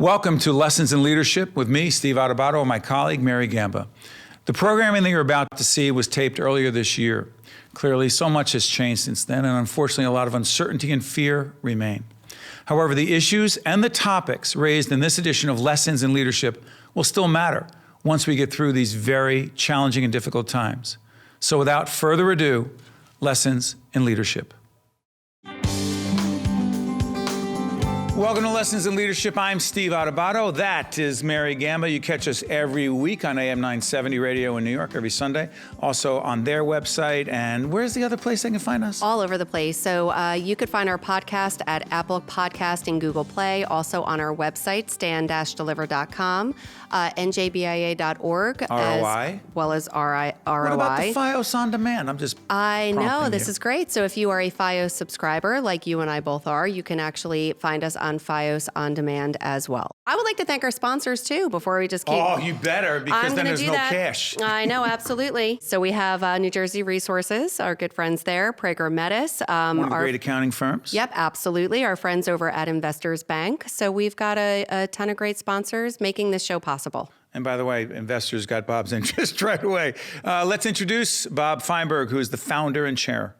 Welcome to Lessons in Leadership with me, Steve Adubato, and my colleague, Mary Gamba. The programming that you're about to see was taped earlier this year. Clearly, so much has changed since then, and unfortunately, a lot of uncertainty and fear remain. However, the issues and the topics raised in this edition of Lessons in Leadership will still matter once we get through these very challenging and difficult times. So without further ado, Lessons in Leadership. Welcome to Lessons in Leadership. I'm Steve Adubato. That is Mary Gamba. You catch us every week on AM 970 radio in New York every Sunday. Also on their website. And where's the other place they can find us? All over the place. So you could find our podcast at Apple Podcast and Google Play. Also on our website, stand-deliver.com, njbia.org. ROI. As well as ROI. What about the FiOS On Demand? I know, this is great. So if you are a FiOS subscriber, like you and I both are, you can actually find us on FiOS On Demand as well. I would like to thank our sponsors too before we just keep... Oh, you better, because then there's no cash. I know, absolutely. So we have New Jersey Resources, our good friends there, Prager Metis. One of the great accounting firms. Yep, absolutely. Our friends over at Investors Bank. So we've got a ton of great sponsors making this show possible. And by the way, investors got Bob's interest right away. Let's introduce Bob Feinberg, who is the founder and chairman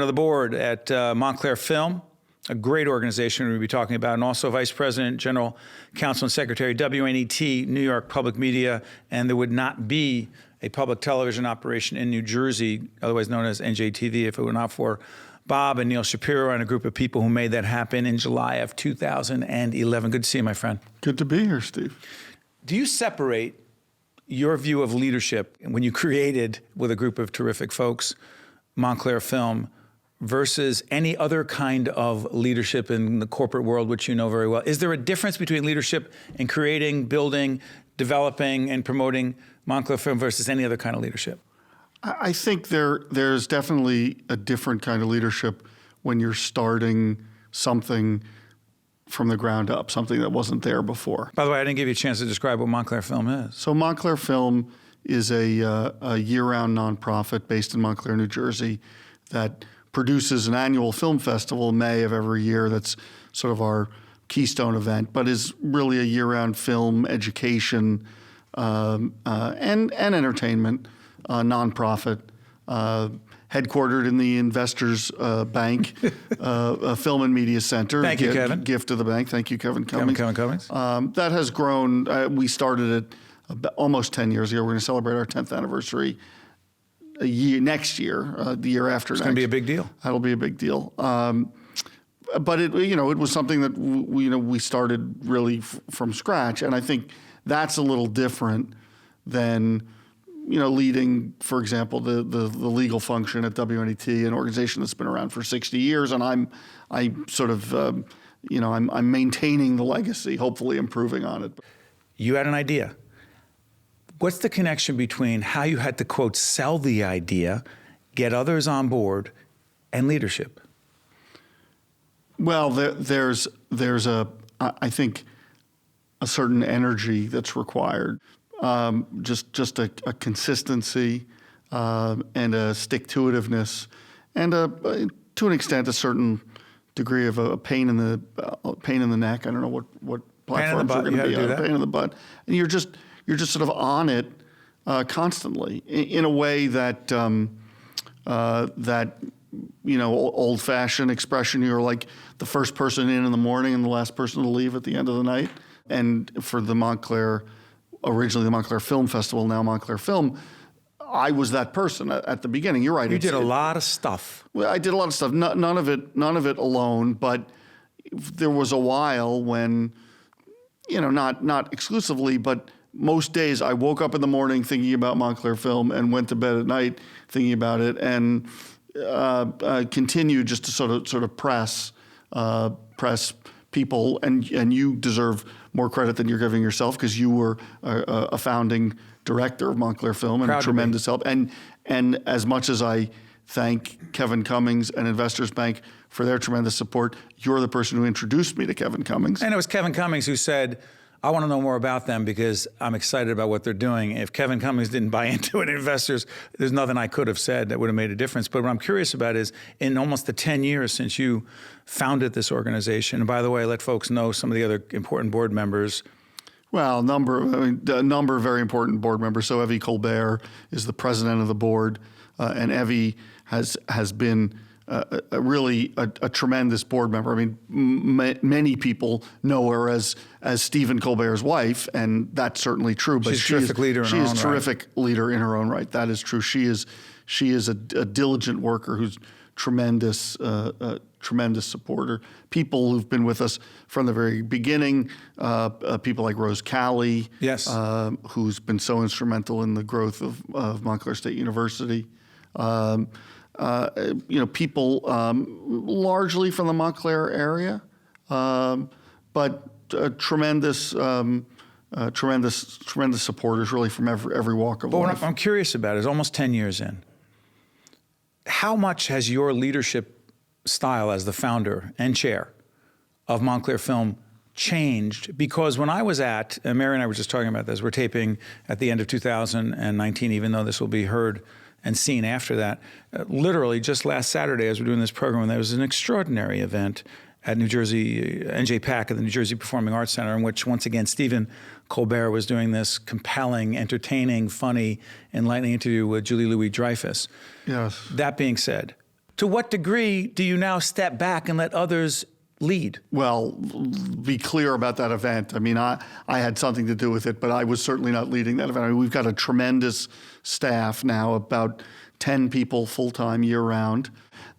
of the board at Montclair Film, a great organization we'll be talking about, and also Vice President, General Counsel, and Secretary, WNET New York Public Media, and there would not be a public television operation in New Jersey, otherwise known as NJTV, if it were not for Bob and Neil Shapiro and a group of people who made that happen in July of 2011. Good to see you, my friend. Good to be here, Steve. Do you separate your view of leadership when you created, with a group of terrific folks, Montclair Film, versus any other kind of leadership in the corporate world, which you know very well? Is there a difference between leadership in creating, building, developing, and promoting Montclair Film versus any other kind of leadership? I think there's definitely a different kind of leadership when you're starting something from the ground up, something that wasn't there before. By the way, I didn't give you a chance to describe what Montclair Film is. So Montclair Film is a year-round nonprofit based in Montclair, New Jersey, that produces an annual film festival in May of every year. That's sort of our keystone event, but is really a year-round film education and entertainment nonprofit, headquartered in the Investors Bank Film and Media Center. Thank you, Kevin. Gift of the bank. Thank you, Kevin Cummings. Kevin Cummings. That has grown. We started it almost 10 years ago. We're going to celebrate our 10th anniversary next year, the year after. It's going to be a big deal. That'll be a big deal. But it was something that we started really from scratch, and I think that's a little different than leading, for example, the legal function at WNET, an organization that's been around for 60 years, and I'm maintaining the legacy, hopefully improving on it. You had an idea. What's the connection between how you had to, quote, sell the idea, get others on board, and leadership? Well, there's I think, a certain energy that's required. Just a consistency and a stick-to-itiveness, and to an extent a certain degree of a pain in the neck. I don't know what platforms are going to be on. Pain in the butt, and you're just sort of on it constantly in a way that old-fashioned expression. You're like the first person in the morning and the last person to leave at the end of the night. And for the Montclair, originally the Montclair Film Festival, now Montclair Film, I was that person at the beginning. You're right. You did a lot of stuff. Well, I did a lot of stuff. None of it alone, but there was a while when, not exclusively, but most days I woke up in the morning thinking about Montclair Film and went to bed at night thinking about it, and continued just to sort of press people, and you deserve more credit than you're giving yourself, because you were a founding director of Montclair Film and a tremendous help. And as much as I thank Kevin Cummings and Investors Bank for their tremendous support, you're the person who introduced me to Kevin Cummings. And it was Kevin Cummings who said, I want to know more about them because I'm excited about what they're doing. If Kevin Cummings didn't buy into it, investors, there's nothing I could have said that would have made a difference. But what I'm curious about is in almost the 10 years since you founded this organization, and by the way, let folks know some of the other important board members. Well, a number of very important board members. So Evie Colbert is the president of the board, and Evie has been really a tremendous board member. I mean, many people know her as Stephen Colbert's wife, and that's certainly true. But she's a terrific leader in her own right. She is a terrific leader in her own right. That is true. She is a diligent worker who's tremendous supporter. People who've been with us from the very beginning, people like Rose Calley, yes, who's been so instrumental in the growth of Montclair State University. People largely from the Montclair area, but tremendous supporters really from every walk of life. But what I'm curious about is almost 10 years in, how much has your leadership style as the founder and chair of Montclair Film changed? Because when I was Mary and I were just talking about this, we're taping at the end of 2019, even though this will be heard and seen after that. Literally just last Saturday as we're doing this program, there was an extraordinary event at New Jersey, NJPAC at the New Jersey Performing Arts Center, in which once again Stephen Colbert was doing this compelling, entertaining, funny, enlightening interview with Julie Louis-Dreyfus. Yes. That being said, to what degree do you now step back and let others lead? Well, be clear about that event. I mean, I had something to do with it, but I was certainly not leading that event. I mean, we've got a tremendous staff now, about 10 people full-time year-round.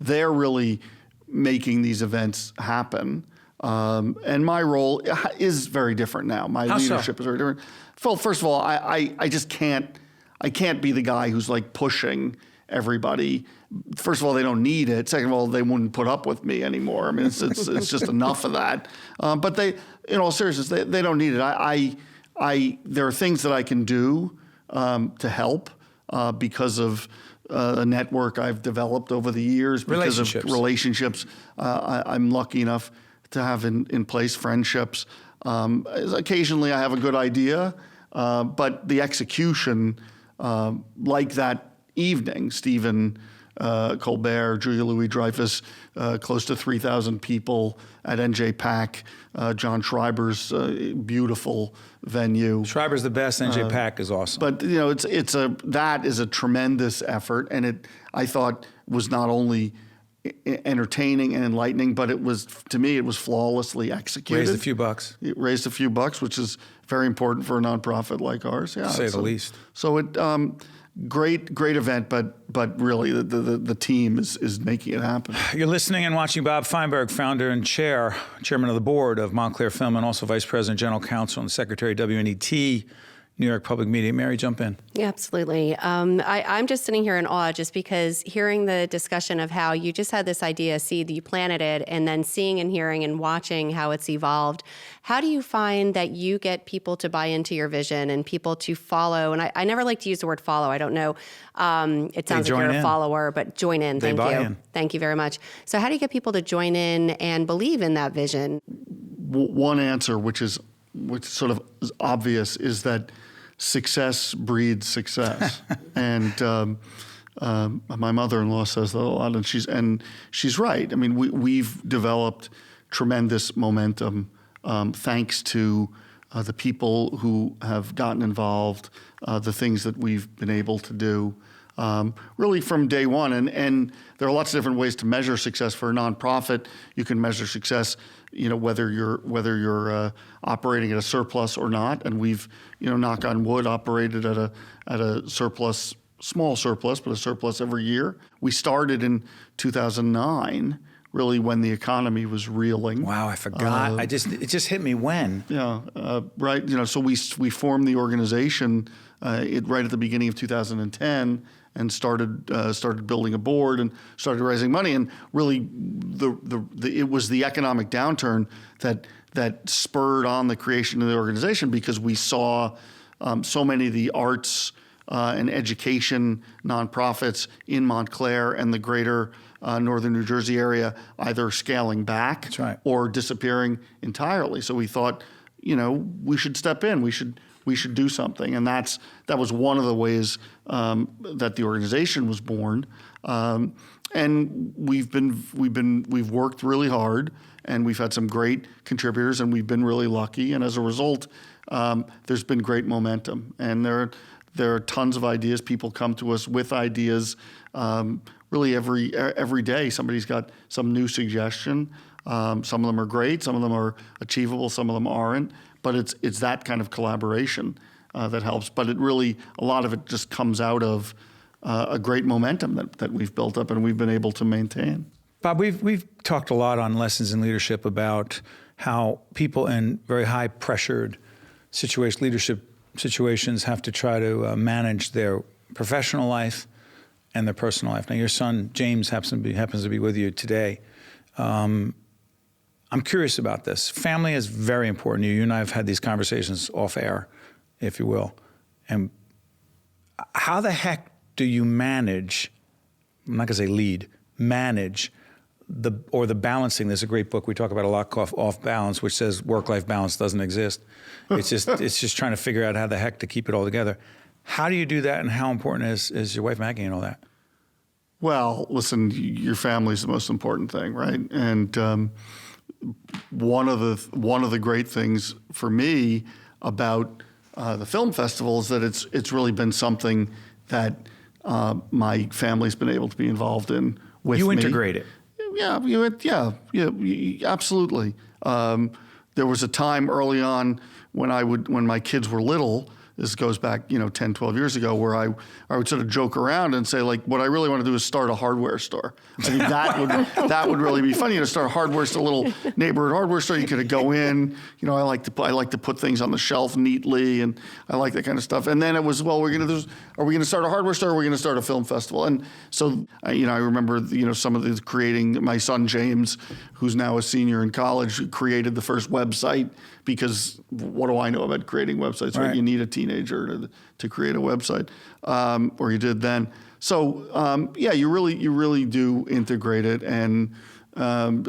They're really making these events happen. And my role is very different now. My leadership is very different. Well, first of all, I just can't be the guy who's like pushing everybody. First of all, they don't need it. Second of all, they wouldn't put up with me anymore. I mean, it's just enough of that. But they, in all seriousness, they don't need it. There are things that I can do to help because of a network I've developed over the years. Because of relationships. I'm lucky enough to have in place friendships. Occasionally I have a good idea, but the execution, like that evening, Stephen Colbert, Julia Louis-Dreyfus, close to 3,000 people at NJPAC, John Schreiber's beautiful venue. Schreiber's the best. NJPAC is awesome. But that is a tremendous effort, and I thought was not only entertaining and enlightening, but to me it was flawlessly executed. Raised a few bucks. It raised a few bucks, which is very important for a nonprofit like ours. Yeah, to say the least. So it. Great event, but really the team is making it happen. You're listening and watching Bob Feinberg, founder and chairman of the board of Montclair Film, and also vice president, general counsel, and secretary of WNET New York Public Media. Mary, jump in. Yeah, absolutely. I'm just sitting here in awe just because hearing the discussion of how you just had this idea, seed, you planted it, and then seeing and hearing and watching how it's evolved. How do you find that you get people to buy into your vision and people to follow? And I never like to use the word follow. I don't know. It sounds like you're a follower, but join in. Thank you. Thank you very much. So how do you get people to join in and believe in that vision? One answer, which sort of is obvious, is that success breeds success. And my mother-in-law says that a lot, and she's right. I mean, we've developed tremendous momentum thanks to the people who have gotten involved, the things that we've been able to do, really from day one. And there are lots of different ways to measure success for a nonprofit. You can measure success, whether you're operating at a surplus or not. And we've, knock on wood, operated at a surplus, small surplus, but a surplus every year. We started in 2009. Really, when the economy was reeling. Wow, I forgot. It just hit me when. Yeah, right. So we formed the organization right at the beginning of 2010 and started building a board and started raising money. And really, it was the economic downturn that spurred on the creation of the organization, because we saw so many of the arts and education nonprofits in Montclair and the greater northern New Jersey area either scaling back or disappearing entirely. So we thought, we should step in. We should do something. And that was one of the ways that the organization was born. And we've worked really hard, and we've had some great contributors, and we've been really lucky. And as a result, there's been great momentum. And there are tons of ideas. People come to us with ideas. Really every day, somebody's got some new suggestion. Some of them are great. Some of them are achievable. Some of them aren't. But it's that kind of collaboration that helps. But a lot of it just comes out of a great momentum that we've built up and we've been able to maintain. Bob, we've talked a lot on Lessons in Leadership about how people in very high pressured leadership situations have to try to manage their professional life and their personal life. Now, your son James happens to be with you today. I'm curious about this. Family is very important. You and I have had these conversations off air, if you will. And how the heck do you manage, I'm not going to say manage the balancing? There's a great book we talk about a lot, Off Balance, which says work-life balance doesn't exist. It's just trying to figure out how the heck to keep it all together. How do you do that, and how important is your wife Maggie and all that? Well, listen, your family's the most important thing, right? And one of the great things for me about the film festival is that it's really been something that my family's been able to be involved in with me. You integrate it. Yeah, absolutely. There was a time early on when my kids were little. This goes back, 10, 12 years ago, where I would sort of joke around and say, like, what I really want to do is start a hardware store. I think that would really be funny, to start a hardware store, a little neighborhood hardware store. You could go in, I like to put things on the shelf neatly, and I like that kind of stuff. And then it was, well, are we going to start a hardware store, or are we going to start a film festival? And so, I remember, some of the creating. My son James, who's now a senior in college, created the first website, because what do I know about creating websites? Right? You need a teenager to create a website, or you did then. So you really do integrate it. And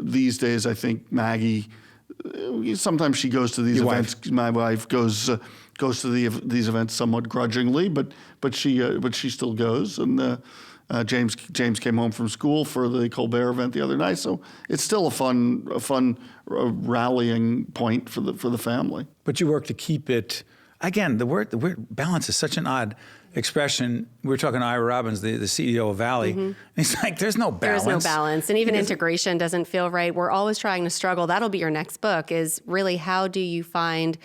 these days, I think Maggie, sometimes she goes to these events. My wife goes to these events somewhat grudgingly, but she still goes. And James came home from school for the Colbert event the other night, so it's still a fun rallying point for the family. But you work to keep it. Again, the word balance is such an odd expression. We were talking to Ira Robbins, the CEO of Valley, and he's like, "There's no balance. There's no balance, and even integration doesn't feel right. We're always trying to struggle. That'll be your next book. Is really, how do you find?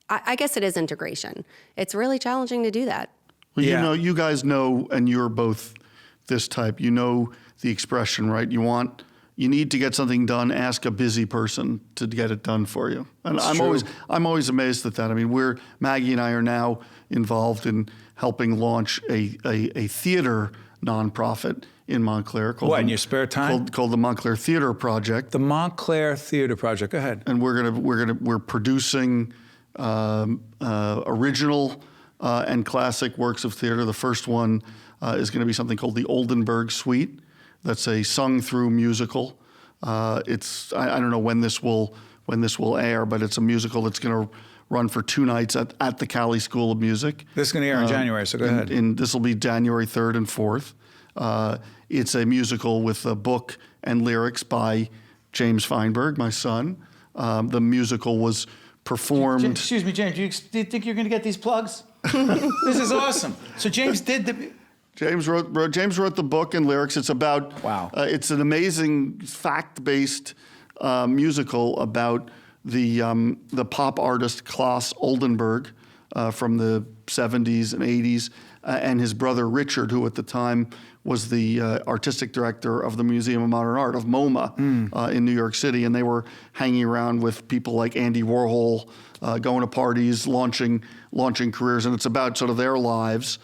I guess it is integration. It's really challenging to do that. Well, you guys know, and you're both this type. The expression, right? You need to get something done. Ask a busy person to get it done for you. And I'm always amazed at that. I mean, Maggie and I are now involved in helping launch a theater nonprofit in Montclair called in your spare time? Called the Montclair Theater Project. The Montclair Theater Project. Go ahead. And we're producing original and classic works of theater. The first one is going to be something called the Oldenburg Suite. That's a sung-through musical. I don't know when this will air, but it's a musical that's going to run for 2 nights at the Cali School of Music. This is going to air in January, so go ahead. This will be January 3rd and 4th. It's a musical with a book and lyrics by James Feinberg, my son. The musical was performed. Excuse me, James. Do you think you're going to get these plugs? This is awesome. So James did the. James wrote the book and lyrics. It's about. Wow. It's an amazing fact-based musical about the pop artist Klaus Oldenburg from the 70s and 80s, and his brother Richard, who at the time was the artistic director of the Museum of Modern Art, of MoMA, in New York City. And they were hanging around with people like Andy Warhol, going to parties, launching careers, and it's about sort of their lives.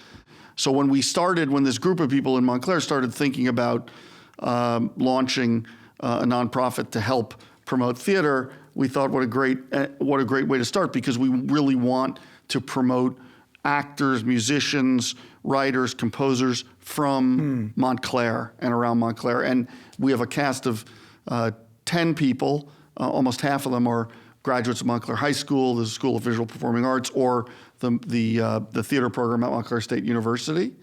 So when this group of people in Montclair started thinking about launching a nonprofit to help promote theater, we thought what a great way to start, because we really want to promote actors, musicians, writers, composers from Montclair and around Montclair. And we have a cast of 10 people. Almost half of them are graduates of Montclair High School, the School of Visual Performing Arts, or the theater program at Montclair State University.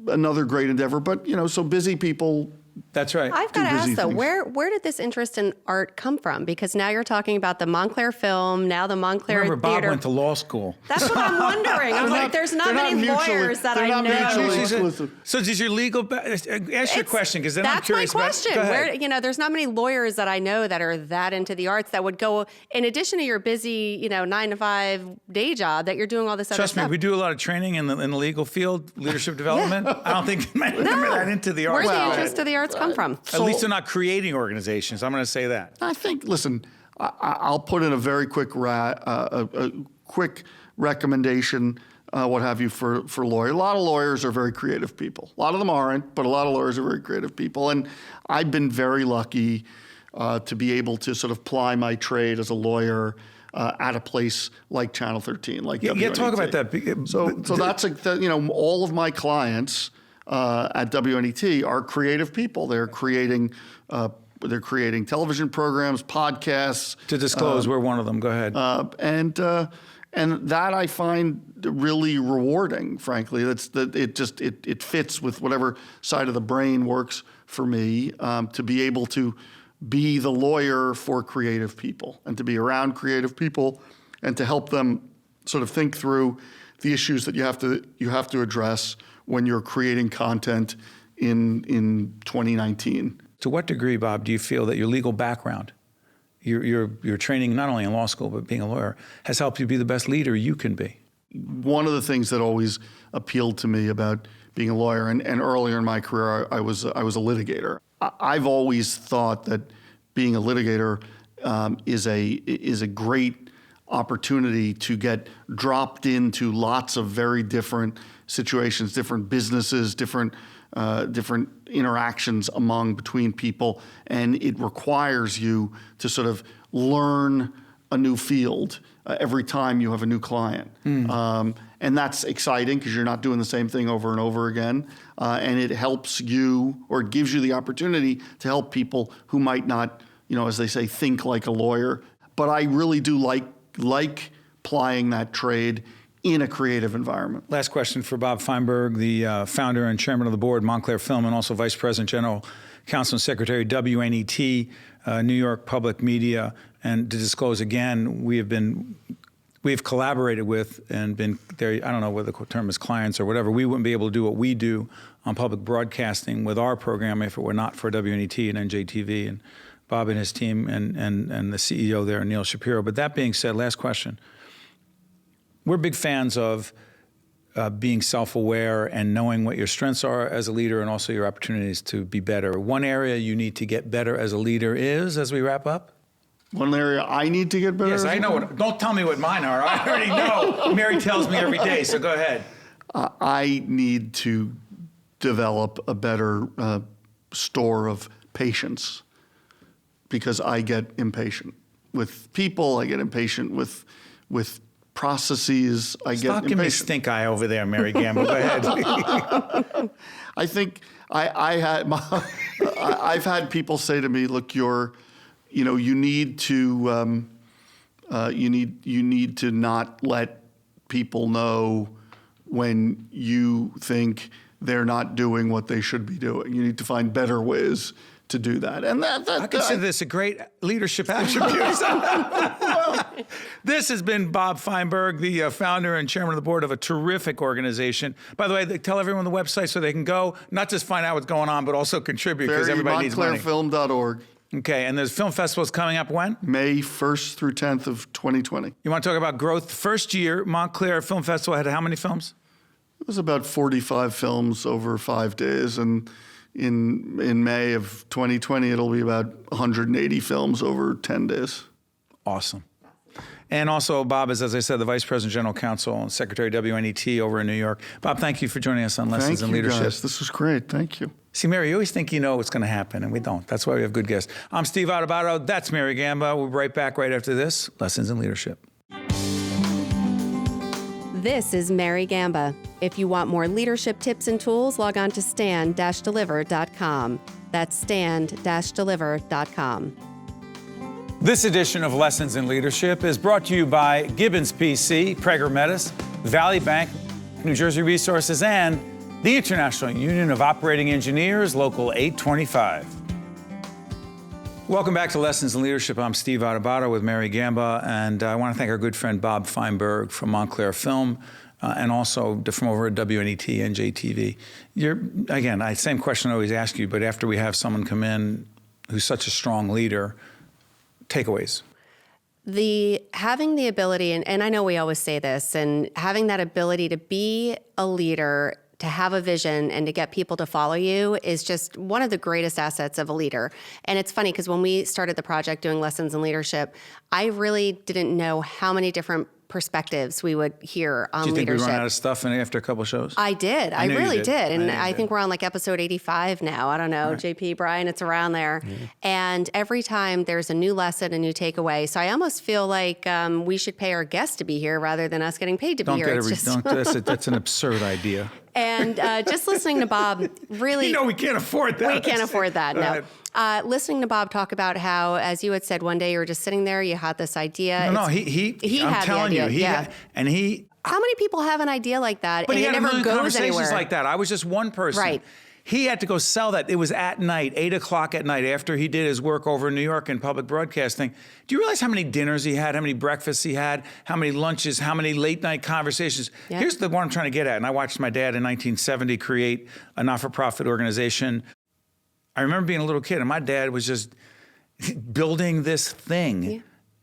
Another great endeavor, but so busy people. That's right. I've got to ask though, things. where did this interest in art come from? Because now you're talking about the Montclair film, now the Montclair Remember, Bob theater. went to law school. That's what I'm wondering. I'm like, there's not many lawyers that I know. Mutually exclusive. So does your legal ask your question, because then I'm curious. That's my question. Go ahead. Where there's not many lawyers that I know that are that into the arts that would go in addition to your busy 9-to-5 day job that you're doing all this other Trust stuff. me, we do a lot of training in the legal field, leadership development. I don't think many of them are that into the arts. Where's the interest of the arts come from? At least they're not creating organizations. I'm going to say that. I think. Listen, I'll put in a very quick quick recommendation, what have you, for lawyers. A lot of lawyers are very creative people. A lot of them aren't, but a lot of lawyers are very creative people. And I've been very lucky to be able to sort of ply my trade as a lawyer at a place like Channel 13, like WNET. Yeah, talk about that. So that's all of my clients at WNET are creative people. They're creating television programs, podcasts. To disclose, we're one of them. Go ahead. And that I find really rewarding. Frankly, it fits with whatever side of the brain works for me, to be able to be the lawyer for creative people and to be around creative people and to help them sort of think through the issues that you have to address when you're creating content in 2019. To what degree, Bob, do you feel that your legal background, your training not only in law school but being a lawyer, has helped you be the best leader you can be? One of the things that always appealed to me about being a lawyer, and earlier in my career, I was a litigator. I've always thought that being a litigator is a great opportunity to get dropped into lots of very different situations, different businesses, different interactions between people, and it requires you to sort of learn a new field every time you have a new client. And that's exciting because you're not doing the same thing over and over again. And it helps you, or it gives you the opportunity to help people who might not, as they say, think like a lawyer. But I really do like plying that trade in a creative environment. Last question for Bob Feinberg, the founder and chairman of the board, Montclair Film, and also vice president, general counsel, and secretary, WNET, New York Public Media. And to disclose again, we've collaborated with and been there. I don't know whether the term is clients or whatever. We wouldn't be able to do what we do on public broadcasting with our program if it were not for WNET and NJTV and Bob and his team and the CEO there, Neil Shapiro. But that being said, last question. We're big fans of being self-aware and knowing what your strengths are as a leader and also your opportunities to be better. One area you need to get better as a leader is, as we wrap up? One area I need to get better? Yes, I know. Don't tell me what mine are. I already know. Mary tells me every day, so go ahead. I need to develop a better store of patience because I get impatient with people. I get impatient with processes. I get impatient. Stop giving me stink eye over there, Mary Gamble. Go ahead. I think I've had people say to me, "Look, you need to not let people know when you think they're not doing what they should be doing. You need to find better ways to do that." And I consider this a great leadership attribute. This has been Bob Feinberg, the founder and chairman of the board of a terrific organization. By the way, tell everyone the website so they can go, not just find out what's going on, but also contribute because everybody needs money. MontclairFilm.org. Okay, and there's film festivals coming up when? May 1st through 10th of 2020. You want to talk about growth? First year, Montclair Film Festival had how many films? It was about 45 films over 5 days, and in May of 2020, it'll be about 180 films over 10 days. Awesome. And also, Bob is, as I said, the Vice President, General Counsel, and Secretary WNET over in New York. Bob, thank you for joining us on Lessons in Leadership. Guys. This was great. Thank you. See, Mary, you always think you know what's going to happen, and we don't. That's why we have good guests. I'm Steve Adubato. That's Mary Gamba. We'll be right back right after this. Lessons in Leadership. This is Mary Gamba. If you want more leadership tips and tools, log on to stand-deliver.com. That's stand-deliver.com. This edition of Lessons in Leadership is brought to you by Gibbons PC, Prager Metis, Valley Bank, New Jersey Resources, and the International Union of Operating Engineers, Local 825. Welcome back to Lessons in Leadership. I'm Steve Adubato with Mary Gamba, and I want to thank our good friend Bob Feinberg from Montclair Film, and also from over at WNET NJ TV. Again, same question I always ask you, but after we have someone come in who's such a strong leader, takeaways. Having the ability, and I know we always say this, and having that ability to be a leader, to have a vision and to get people to follow you is just one of the greatest assets of a leader. And it's funny because when we started the project doing Lessons in Leadership, I really didn't know how many different perspectives we would hear on leadership. Do you think we run out of stuff after a couple shows? I did. I really did. And I think did. we're on like episode 85 now. I don't know, right. JP, Brian, it's around there. Mm-hmm. And every time there's a new lesson, a new takeaway. So I almost feel like we should pay our guests to be here rather than us getting paid to be here. That's an absurd idea. And just listening to Bob, really... we can't afford that. We can't afford that, no. Listening to Bob talk about how, as you had said, one day you were just sitting there, you had this idea. No, he I'm had telling the idea. How many people have an idea like that, but and he it had never goes conversations anywhere? like that. I was just one person. Right. He had to go sell that. It was at night, 8 o'clock at night, after he did his work over in New York in public broadcasting. Do you realize how many dinners he had, how many breakfasts he had, how many lunches, how many late night conversations? Yep. Here's the one I'm trying to get at. And I watched my dad in 1970 create a not-for-profit organization. I remember being a little kid, and my dad was just building this thing. Yeah.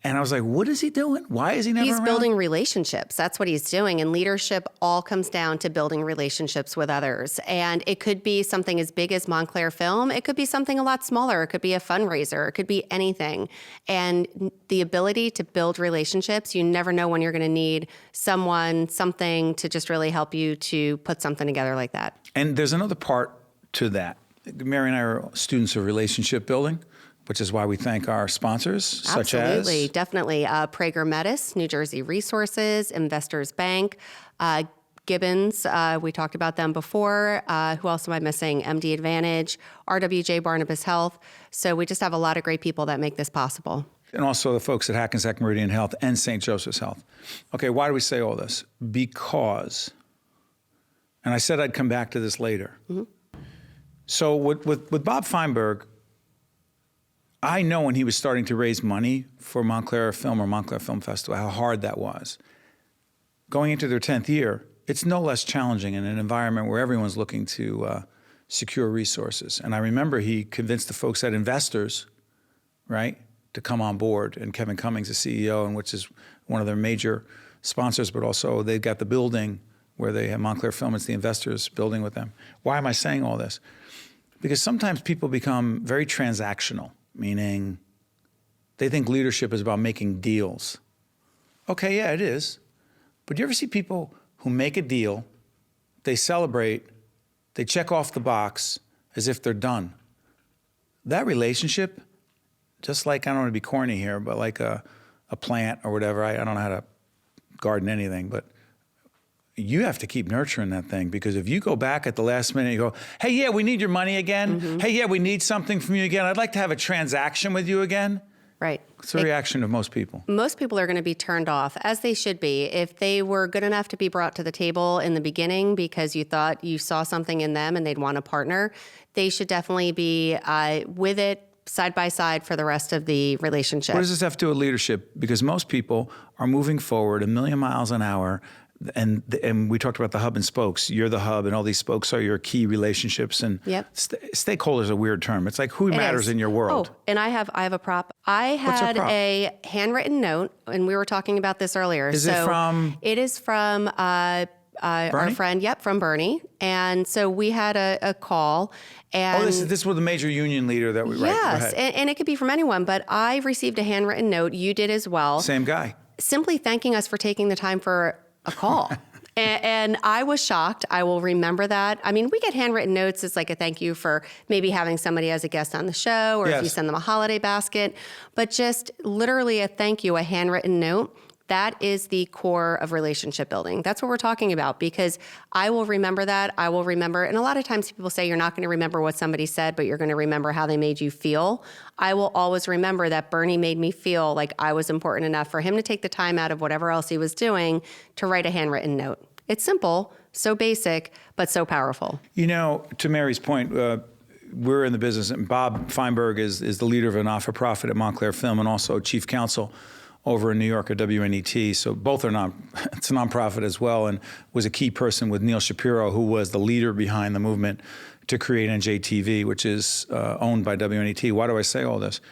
And I was like, what is he doing? Why is he never around? He's building relationships. That's what he's doing. And leadership all comes down to building relationships with others. And it could be something as big as Montclair Film. It could be something a lot smaller. It could be a fundraiser. It could be anything. And the ability to build relationships, you never know when you're going to need someone, something to just really help you to put something together like that. And there's another part to that. Mary and I are students of relationship building, which is why we thank our sponsors, such as... Absolutely, definitely. Prager Metis, New Jersey Resources, Investors Bank, Gibbons, we talked about them before. Who else am I missing? MD Advantage, RWJ Barnabas Health. So we just have a lot of great people that make this possible. And also the folks at Hackensack Meridian Health and St. Joseph's Health. Okay, why do we say all this? Because, and I said I'd come back to this later. Mm-hmm. So with Bob Feinberg, I know when he was starting to raise money for Montclair Film or Montclair Film Festival, how hard that was. Going into their 10th year, it's no less challenging in an environment where everyone's looking to secure resources. And I remember he convinced the folks at Investors, right, to come on board. And Kevin Cummings, the CEO, and which is one of their major sponsors, but also they've got the building where they have Montclair Film. It's the Investors building with them. Why am I saying all this? Because sometimes people become very transactional, meaning they think leadership is about making deals. Okay, yeah, it is. But do you ever see people who make a deal, they celebrate, they check off the box as if they're done? That relationship, just like, I don't want to be corny here, but like a plant or whatever, I don't know how to garden anything, but you have to keep nurturing that thing, because if you go back at the last minute and you go, hey, yeah, we need your money again. Mm-hmm. Hey, yeah, we need something from you again. I'd like to have a transaction with you again. Right. It's the reaction of most people. Most people are going to be turned off, as they should be. If they were good enough to be brought to the table in the beginning because you thought you saw something in them and they'd want to partner, they should definitely be with it side by side for the rest of the relationship. What does this have to do with leadership? Because most people are moving forward 1,000,000 miles an hour. And we talked about the hub and spokes. You're the hub, and all these spokes are your key relationships. And yep. Stakeholder is a weird term. It's like who matters in your world. Oh, and I have a prop. I had a handwritten note, and we were talking about this earlier. Is it from? It is from our friend. Yep, from Bernie. And so we had a call. And this was the major union leader that we. Yes, and it could be from anyone. But I received a handwritten note. You did as well. Same guy. Simply thanking us for taking the time for a call. And I was shocked. I will remember that. I mean, we get handwritten notes as like a thank you for maybe having somebody as a guest on the show, or if you send them a holiday basket. But just literally a thank you, a handwritten note, That is the core of relationship building. That's what we're talking about, because I will remember that. I will remember, and a lot of times people say you're not going to remember what somebody said, but you're going to remember how they made you feel. I will always remember that Bernie made me feel like I was important enough for him to take the time out of whatever else he was doing to write a handwritten note. It's simple, so basic, but so powerful. You know, to Mary's point, we're in the business, and Bob Feinberg is the leader of a not-for-profit at Montclair Film and also chief counsel over in New York at WNET. So both are it's a nonprofit as well, and was a key person with Neil Shapiro, who was the leader behind the movement to create NJTV, which is owned by WNET. Why do I say all this?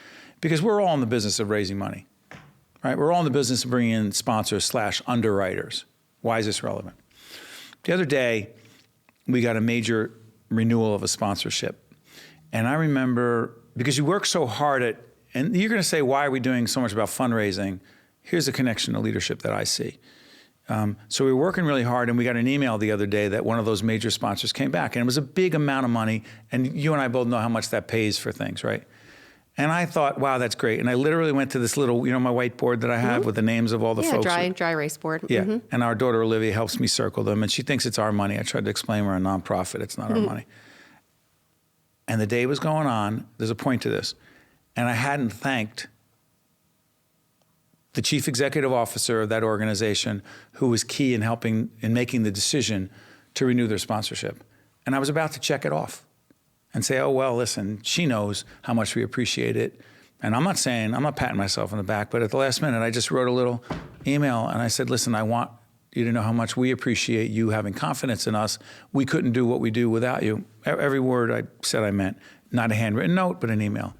Because we're all in the business of raising money, right? We're all in the business of bringing in sponsors / underwriters. Why is this relevant? The other day, we got a major renewal of a sponsorship. And I remember, because you work so hard at, and you're going to say, why are we doing so much about fundraising? Here's a connection to leadership that I see. So we were working really hard, and we got an email the other day that one of those major sponsors came back, and it was a big amount of money, and you and I both know how much that pays for things, right? And I thought, wow, that's great. And I literally went to this little, my whiteboard that I have with the names of all the folks. Dry erase board. Yeah, and our daughter Olivia helps me circle them, and she thinks it's our money. I tried to explain we're a nonprofit. It's not our money. And the day was going on. There's a point to this. And I hadn't thanked the chief executive officer of that organization, who was key in making the decision to renew their sponsorship. And I was about to check it off and say, oh, well, listen, she knows how much we appreciate it. And I'm not patting myself on the back, but at the last minute, I just wrote a little email and I said, listen, I want you to know how much we appreciate you having confidence in us. We couldn't do what we do without you. Every word I said I meant, not a handwritten note, but an email.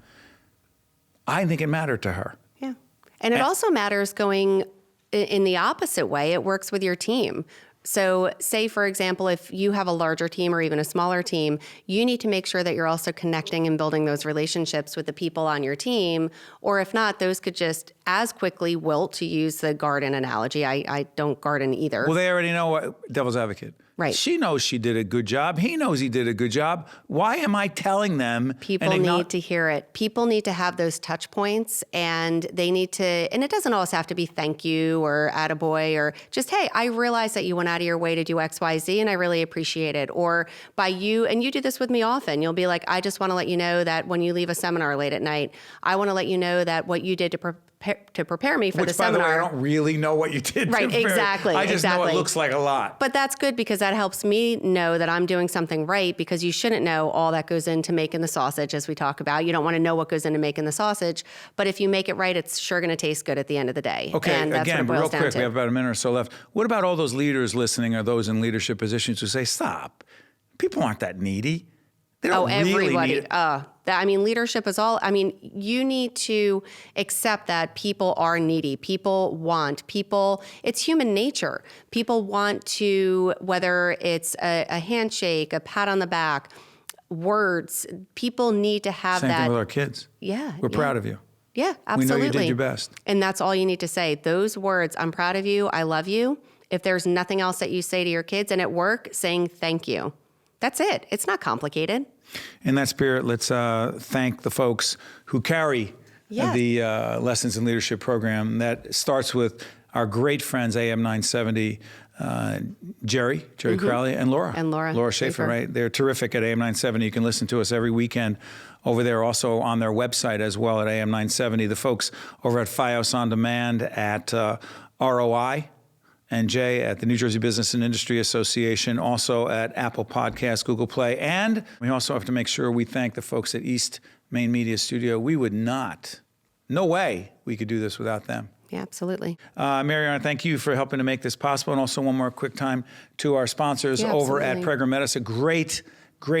I think it mattered to her. Yeah. And it also matters going in the opposite way. It works with your team. So say, for example, if you have a larger team or even a smaller team, you need to make sure that you're also connecting and building those relationships with the people on your team. Or if not, those could just as quickly wilt, to use the garden analogy. I don't garden either. Well, they already know what devil's advocate. Right. She knows she did a good job. He knows he did a good job. Why am I telling them? People need to hear it. People need to have those touch points, and they need to, and it doesn't always have to be thank you or attaboy or just, hey, I realize that you went out of your way to do X, Y, Z, and I really appreciate it. Or by you, and you do this with me often, you'll be like, I just want to let you know that when you leave a seminar late at night, I want to let you know that what you did to prepare me for the seminar. By the way, I don't really know what you did. Right, to prepare. exactly. I just know it looks like a lot. But that's good, because that helps me know that I'm doing something right, because you shouldn't know all that goes into making the sausage, as we talk about. You don't want to know what goes into making the sausage, but if you make it right, it's sure going to taste good at the end of the day. Okay, and that's again, what it real boils down quick, to. we have about a minute or so left. What about all those leaders listening, or those in leadership positions who say, stop, people aren't that needy. They don't really need it. Leadership is all, you need to accept that people are needy. It's human nature. People want to, whether it's a handshake, a pat on the back, words, people need to have that. Same thing with our kids. Yeah. We're proud of you. Yeah, absolutely. We know you did your best. And that's all you need to say. Those words, I'm proud of you, I love you. If there's nothing else that you say to your kids, and at work, saying thank you. That's it. It's not complicated. In that spirit, let's thank the folks who carry the Lessons in Leadership program. That starts with our great friends, AM 970, Jerry Crowley, and Laura. Laura Schaefer, right? They're terrific at AM 970. You can listen to us every weekend over there, also on their website as well at AM 970. The folks over at FiOS On Demand, at ROI, and Jay at the New Jersey Business and Industry Association, also at Apple Podcasts, Google Play. And we also have to make sure we thank the folks at East Main Media Studio. We would not, no way we could do this without them. Yeah, absolutely. Mariana, thank you for helping to make this possible. And also one more quick time to our sponsors over at Prager Metis, a great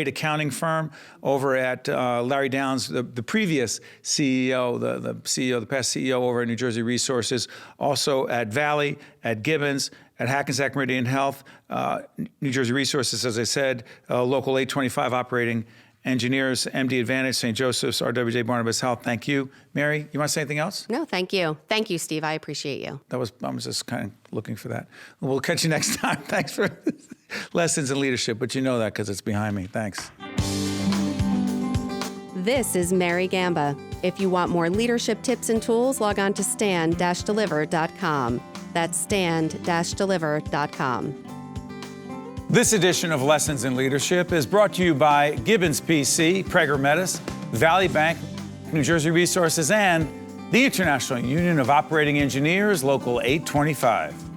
accounting firm, over at Larry Downs, the previous CEO, the past CEO over at New Jersey Resources, also at Valley, at Gibbons, at Hackensack Meridian Health, New Jersey Resources, as I said, Local 825 operating engineers, MD Advantage, St. Joseph's, RWJ Barnabas Health. Thank you. Mary, you want to say anything else? No, thank you. Thank you, Steve. I appreciate you. I was just kind of looking for that. We'll catch you next time. Thanks for Lessons in Leadership, but you know that because it's behind me. Thanks. This is Mary Gamba. If you want more leadership tips and tools, log on to stand-deliver.com. That's stand-deliver.com. This edition of Lessons in Leadership is brought to you by Gibbons PC, Prager Metis, Valley Bank, New Jersey Resources, and the International Union of Operating Engineers, Local 825.